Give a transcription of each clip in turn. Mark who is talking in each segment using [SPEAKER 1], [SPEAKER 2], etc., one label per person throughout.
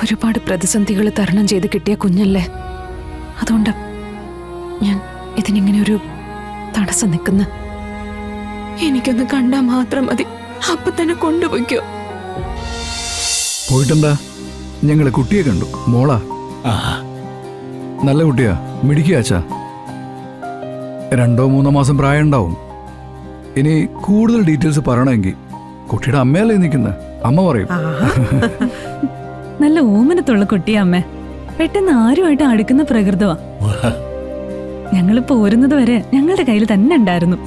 [SPEAKER 1] ഒരുപാട് പ്രതിസന്ധികൾ തരണം ചെയ്ത് കിട്ടിയ കുഞ്ഞല്ലേ. അതുകൊണ്ട് ഞാൻ ഇതിനിങ്ങനെ ഒരു തടസ്സം നിൽക്കുന്ന. എനിക്കൊന്ന് കണ്ടാൽ മാത്രം മതി, അപ്പൊ തന്നെ കൊണ്ടുപോയിക്കോ.
[SPEAKER 2] പോയിട്ടെന്താ, ഞങ്ങള് കുട്ടിയെ കണ്ടു. മോളാ, നല്ല കുട്ടിയാ, മിടിക്കാച്ചാ. 2-3 മാസം പ്രായം ഉണ്ടാവും. ഇനി കൂടുതൽ ഡീറ്റെയിൽസ് പറയണമെങ്കിൽ കുട്ടിയുടെ അമ്മയല്ലേ നിൽക്കുന്നത്, അമ്മ പറയും.
[SPEAKER 3] നല്ല ഓമനത്തുള്ള കുട്ടിയാ അമ്മേ. പെട്ടെന്ന് ആരുമായിട്ട് അടുക്കുന്ന പ്രകൃതമാ. ഞങ്ങള് പോരുന്നത് വരെ ഞങ്ങളുടെ കയ്യിൽ തന്നെ ഉണ്ടായിരുന്നു.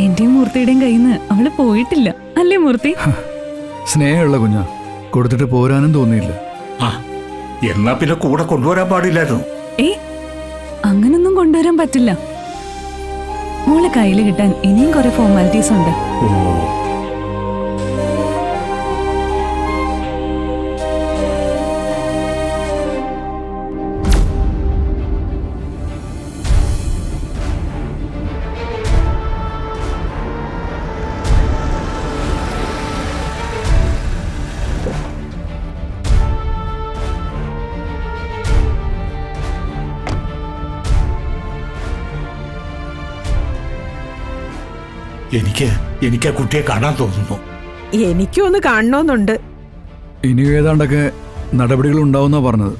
[SPEAKER 3] എന്റെയും മൂർത്തിയുടെയും കയ്യിൽ നിന്ന് അവള് പോയിട്ടില്ല, അല്ലേ മൂർത്തി?
[SPEAKER 2] സ്നേഹമുള്ള കുഞ്ഞാ, കൊടുത്തിട്ട് പോരാനും തോന്നിയില്ല.
[SPEAKER 4] എന്നാ പിന്നെ കൂടെ കൊണ്ടുവരാൻ പാടില്ലായിരുന്നു.
[SPEAKER 3] അങ്ങനൊന്നും കൊണ്ടുവരാൻ പറ്റില്ല. മോളെ കയ്യിൽ കിട്ടാൻ ഇനിയും കുറെ ഫോർമാലിറ്റീസ് ഉണ്ട്.
[SPEAKER 4] എനിക്ക് ആ കുട്ടിയെ കാണാൻ തോന്നുന്നു.
[SPEAKER 5] എനിക്കും ഒന്ന് കാണണമെന്നുണ്ട്.
[SPEAKER 2] ഇനി ഏതാണ്ടൊക്കെ നടപടികൾ ഉണ്ടാവുന്നാ പറഞ്ഞത്.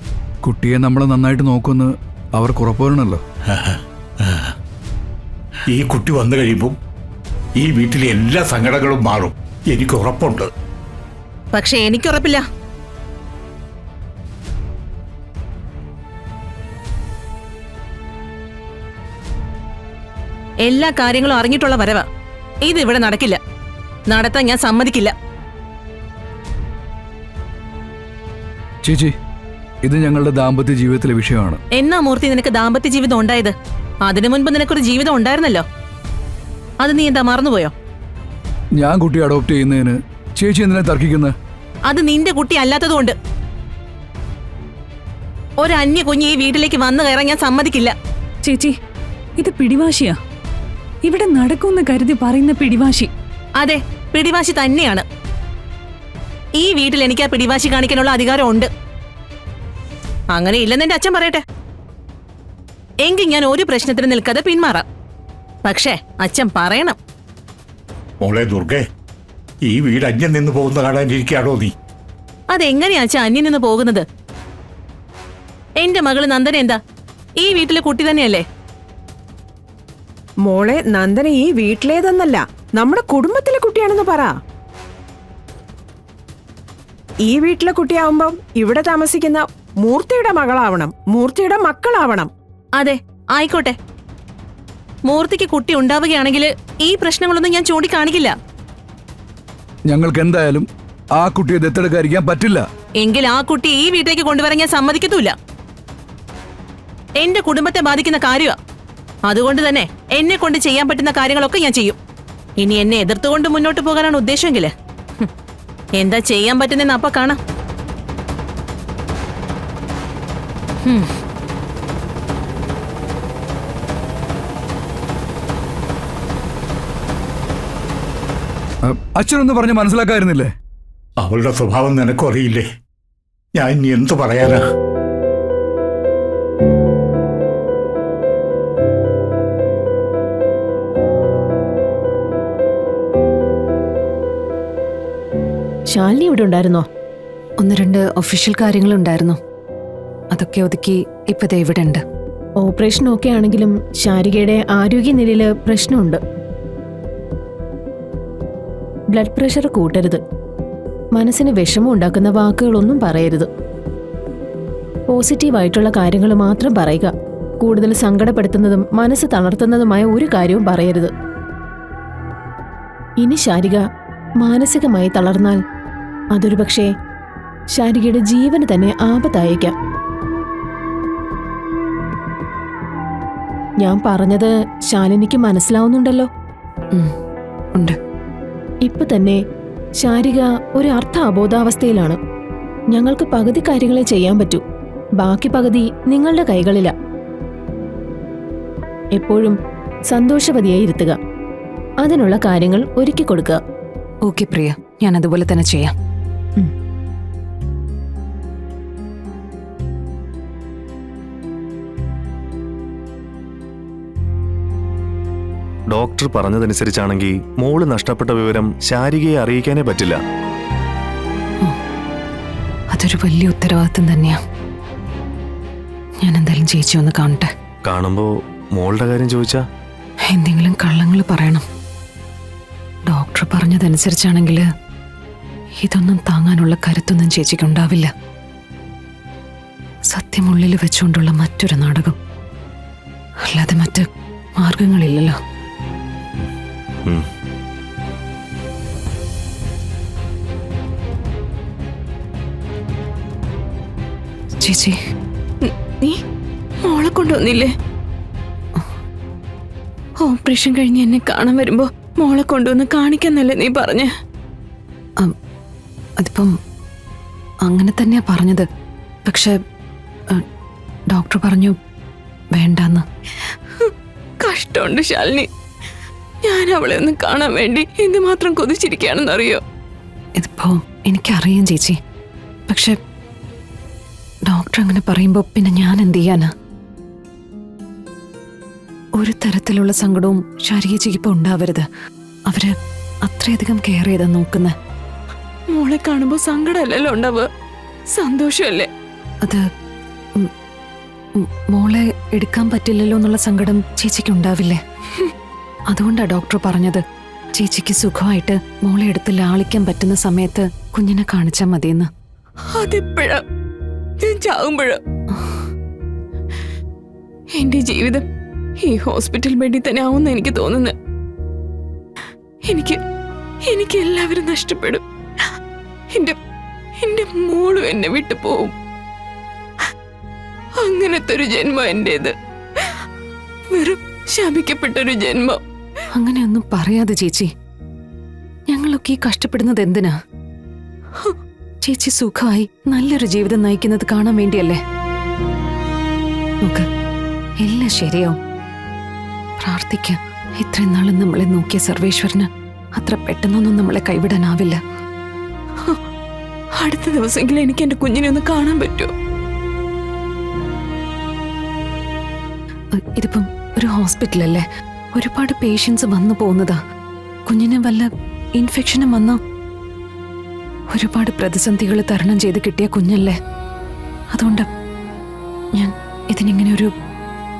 [SPEAKER 2] കുട്ടിയെ നമ്മളെ നന്നായിട്ട് നോക്കുമെന്ന് അവർക്ക് ഉറപ്പുവരണല്ലോ.
[SPEAKER 4] ഈ കുട്ടി വന്നു കഴിയുമ്പോൾ ഈ വീട്ടിലെ എല്ലാ സങ്കടങ്ങളും മാറും, എനിക്ക് ഉറപ്പുണ്ട്.
[SPEAKER 5] പക്ഷെ എനിക്കുറപ്പില്ല. എല്ലാ കാര്യങ്ങളും അറിഞ്ഞിട്ടുള്ള വരവാ. ഇത് ഇവിടെ നടക്കില്ല, നടത്താൻ ഞാൻ സമ്മതിക്കില്ല.
[SPEAKER 2] ചേച്ചി, ഇത് ഞങ്ങളുടെ ദാമ്പത്യ ജീവിതത്തിലെ വിഷയമാണ്.
[SPEAKER 5] എന്നാ മൂർത്തി നിനക്ക് ദാമ്പത്യ ജീവിതം ഉണ്ടായത്? അതിനു മുൻപ് നിനക്കൊരു ജീവിതം ഉണ്ടായിരുന്നല്ലോ, അത് നീ എന്താ മറന്നുപോയോ?
[SPEAKER 2] ഞാൻ കുട്ടിയെ അഡോപ്റ്റ് ചെയ്യുന്നതിന് ചേച്ചി എന്തിനാ തർക്കിക്കുന്നത്?
[SPEAKER 5] അത് നിന്റെ കുട്ടി അല്ലാത്തതുകൊണ്ട്. ഒരു അന്യ കുഞ്ഞ് ഈ വീട്ടിലേക്ക് വന്നു കയറാൻ ഞാൻ സമ്മതിക്കില്ല.
[SPEAKER 3] ചേച്ചി, ഇത് പിടിവാശിയാ. ഇവിടെ നടക്കുമെന്ന് കരുതി പറയുന്ന പിടിവാശി.
[SPEAKER 5] അതെ, പിടിവാശി തന്നെയാണ്. ഈ വീട്ടിൽ എനിക്ക് ആ പിടിവാശി കാണിക്കാനുള്ള അധികാരം ഉണ്ട്. അങ്ങനെ ഇല്ലെന്ന് എന്റെ അച്ഛൻ പറയട്ടെ, എങ്കിൽ ഞാൻ ഒരു പ്രശ്നത്തിന് നിൽക്കാതെ പിന്മാറാം. പക്ഷേ അച്ഛൻ പറയണം.
[SPEAKER 4] മോളെ ദുർഗേ, ഈ വീട് അന്യം നിന്ന് പോകുന്ന കാണാനിരിക്കാണോ നീ?
[SPEAKER 5] അതെങ്ങനെയാ അച്ഛൻ അന്യം നിന്ന് പോകുന്നത്? എന്റെ മകള് നന്ദന എന്താ ഈ വീട്ടിലെ കുട്ടി തന്നെയല്ലേ?
[SPEAKER 6] മോളെ, നന്ദന ഈ വീട്ടിലേതെന്നല്ല, നമ്മുടെ കുടുംബത്തിലെ കുട്ടിയാണെന്ന് പറ. ഈ വീട്ടിലെ കുട്ടിയാവുമ്പം ഇവിടെ താമസിക്കുന്ന മൂർത്തിയുടെ മകളാവണം, മൂർത്തിയുടെ മക്കളാവണം.
[SPEAKER 5] അതെ, ആയിക്കോട്ടെ. മൂർത്തിക്ക് കുട്ടി ഉണ്ടാവുകയാണെങ്കിൽ ഈ പ്രശ്നങ്ങളൊന്നും ഞാൻ ചൂണ്ടിക്കാണിക്കില്ല.
[SPEAKER 2] ഞങ്ങൾക്ക് എന്തായാലും ആ കുട്ടിയെ ദത്തെടുക്കാതിരിക്കാൻ പറ്റില്ല.
[SPEAKER 5] എങ്കിൽ ആ കുട്ടി ഈ വീട്ടിലേക്ക് കൊണ്ടുവരാൻ ഞാൻ സമ്മതിക്കത്തുമില്ല. എന്റെ കുടുംബത്തെ ബാധിക്കുന്ന കാര്യമാ. അതുകൊണ്ട് തന്നെ എന്നെ കൊണ്ട് ചെയ്യാൻ പറ്റുന്ന കാര്യങ്ങളൊക്കെ ഞാൻ ചെയ്യും. ഇനി എന്നെ എതിർത്തുകൊണ്ട് മുന്നോട്ട് പോകാനാണ് ഉദ്ദേശമെങ്കിൽ എന്താ ചെയ്യാൻ പറ്റുന്നെന്ന് അപ്പൊ കാണാം.
[SPEAKER 2] അച്ഛനൊന്ന് പറഞ്ഞ് മനസ്സിലാക്കായിരുന്നില്ലേ?
[SPEAKER 4] അവളുടെ സ്വഭാവം നിനക്കും അറിയില്ലേ? ഞാൻ ഇനി എന്തു പറയാനാ?
[SPEAKER 6] ശാലിനി ഇവിടെ ഉണ്ടായിരുന്നോ?
[SPEAKER 1] 1-2 ഒഫീഷ്യൽ കാര്യങ്ങളുണ്ടായിരുന്നു, അതൊക്കെ ഒതുക്കി ഇപ്പൊ ദേ ഇവിടെ ഉണ്ട്.
[SPEAKER 6] ഓപ്പറേഷൻ ഒക്കെ ആണെങ്കിലും ശാരികയുടെ ആരോഗ്യനിലയില് പ്രശ്നമുണ്ട്. ബ്ലഡ് പ്രഷർ കൂട്ടരുത്, മനസ്സിന് വിഷമം ഉണ്ടാക്കുന്ന വാക്കുകളൊന്നും പറയരുത്. പോസിറ്റീവായിട്ടുള്ള കാര്യങ്ങൾ മാത്രം പറയുക. കൂടുതൽ സങ്കടപ്പെടുത്തുന്നതും മനസ്സ് തളർത്തുന്നതുമായ ഒരു കാര്യവും പറയരുത്. ഇനി ശാരിക മാനസികമായി തളർന്നാൽ അതൊരു പക്ഷേ ശാരികയുടെ ജീവന് തന്നെ ആപത്തായേക്കാം. ഞാൻ പറഞ്ഞത് ശാലിനിക്ക് മനസ്സിലാവുന്നുണ്ടല്ലോ?
[SPEAKER 1] ഉണ്ട്.
[SPEAKER 6] ഇപ്പൊ തന്നെ ശാരിക ഒരു അർത്ഥ അബോധാവസ്ഥയിലാണ്. ഞങ്ങൾക്ക് പകുതി കാര്യങ്ങളെ ചെയ്യാൻ പറ്റൂ, ബാക്കി പകുതി നിങ്ങളുടെ കൈകളിലാ. എപ്പോഴും സന്തോഷവതിയായി ഇരുത്തുക, അതിനുള്ള കാര്യങ്ങൾ ഒരുക്കി കൊടുക്കുക.
[SPEAKER 1] ഓക്കെ പ്രിയ, ഞാൻ അതുപോലെ തന്നെ ചെയ്യാം.
[SPEAKER 7] ഡോക്ടർ പറഞ്ഞതനുസരിച്ചാണെങ്കിൽ മോള് നഷ്ടപ്പെട്ട വിവരം ശാരികയെ അറിയിക്കാനേ പറ്റില്ല.
[SPEAKER 1] അതൊരു വലിയ ഉത്തരവാദിത്വം തന്നെയാ. ഞാൻ എന്തായാലും ചേച്ചി ഒന്ന് കാണട്ടെ.
[SPEAKER 7] കാണുമ്പോ മോളുടെ കാര്യം ചോദിച്ചാ
[SPEAKER 1] എന്തെങ്കിലും കള്ളങ്ങൾ പറയണം. ഡോക്ടർ പറഞ്ഞതനുസരിച്ചാണെങ്കിൽ ഇതൊന്നും താങ്ങാനുള്ള കരുത്തൊന്നും ചേച്ചിക്കുണ്ടാവില്ല. സത്യമുള്ളിൽ വെച്ചുകൊണ്ടുള്ള മറ്റൊരു നാടകം, അല്ലാതെ മറ്റ് മാർഗങ്ങളില്ലല്ലോ.
[SPEAKER 7] ഉം.
[SPEAKER 1] ചേച്ചി, നീ മോളെ കൊണ്ടുവന്നില്ലേ? ഓപ്പറേഷൻ കഴിഞ്ഞ് എന്നെ കാണാൻ വരുമ്പോ മോളെ കൊണ്ടുവന്ന് കാണിക്കാന്നല്ലേ നീ പറഞ്ഞ്? അതിപ്പം അങ്ങനെ തന്നെയാ പറഞ്ഞത്. പക്ഷെ ഡോക്ടർ പറഞ്ഞു വേണ്ടാന്ന്. കഷ്ടമുണ്ട് ശാലിനി. ഞാൻ അവളെ ഒന്ന് കാണാൻ വേണ്ടി എന്തുമാത്രം കൊതിച്ചിരിക്കുകയാണെന്നറിയോ? ഇതിപ്പോ എനിക്കറിയാം ചേച്ചി. പക്ഷെ ഡോക്ടർ അങ്ങനെ പറയുമ്പോ പിന്നെ ഞാൻ എന്ത് ചെയ്യാനാ? ഒരു തരത്തിലുള്ള സങ്കടവും ശാരീരിക ഇപ്പൊ ഉണ്ടാവരുത്. അവര് അത്രയധികം കെയർ ചെയ്താ നോക്കുന്നത്. മോളെ കാണുമ്പോ സങ്കടമല്ലല്ലോ ഉണ്ടാവുക, സന്തോഷമല്ലേ? അത് മോളെ എടുക്കാൻ പറ്റില്ലല്ലോ എന്നുള്ള സങ്കടം ചേച്ചിക്ക് ഉണ്ടാവില്ലേ? അതുകൊണ്ടാ ഡോക്ടർ പറഞ്ഞത് ചേച്ചിക്ക് സുഖമായിട്ട് മോളെ എടുത്ത് ലാളിക്കാൻ പറ്റുന്ന സമയത്ത് കുഞ്ഞിനെ കാണിച്ചാൽ മതിയെന്ന്. അതെപ്പോഴാ? ഞാൻ ചാവുമ്പോഴോ? എന്റെ ജീവിതം ഈ ഹോസ്പിറ്റൽ ബെഡിൽ തന്നെ ആവുന്ന എനിക്ക് തോന്നുന്നത്. എനിക്ക് എല്ലാവരും നഷ്ടപ്പെടും. എന്റെ മോളും എന്നെ വിട്ടു പോവും. അങ്ങനത്തെ ഒരു ജന്മം എന്റേത്. വെറും ശാപിക്കപ്പെട്ടൊരു ജന്മം. അങ്ങനെയൊന്നും പറയാതെ ചേച്ചി. ഞങ്ങളൊക്കെ ഈ കഷ്ടപ്പെടുന്നത് എന്തിനാ? ചേച്ചി സുഖമായി നല്ലൊരു ജീവിതം നയിക്കുന്നത് കാണാൻ വേണ്ടിയല്ലേ? നോക്ക്, എല്ലാം ശരിയാവും. പ്രാർത്ഥിക്കാം. ഇത്രയും നാളും നമ്മളെ നോക്കിയ സർവേശ്വരന് അത്ര പെട്ടെന്നൊന്നും നമ്മളെ കൈവിടാനാവില്ല. അടുത്ത ദിവസമെങ്കിലും എനിക്ക് എന്റെ കുഞ്ഞിനെ ഒന്ന് കാണാൻ പറ്റുമോ? ഇതിപ്പം ഒരു ഹോസ്പിറ്റലല്ലേ, ഒരുപാട് പേഷ്യൻസ് വന്നു പോകുന്നതാ. കുഞ്ഞിന് വല്ല ഇൻഫെക്ഷനും വന്നോ? ഒരുപാട് പ്രതിസന്ധികൾ തരണം ചെയ്ത് കിട്ടിയ കുഞ്ഞല്ലേ. അതുകൊണ്ട് ഞാൻ ഇതിനിങ്ങനെ ഒരു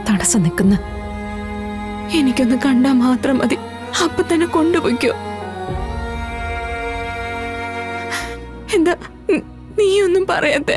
[SPEAKER 1] തടസ്സം നിൽക്കുന്ന. എനിക്കൊന്ന് കണ്ടാൽ മാത്രം മതി, അപ്പൊ തന്നെ കൊണ്ടുപോയിക്കോ. എന്താ നീയൊന്നും പറയാത്തെ?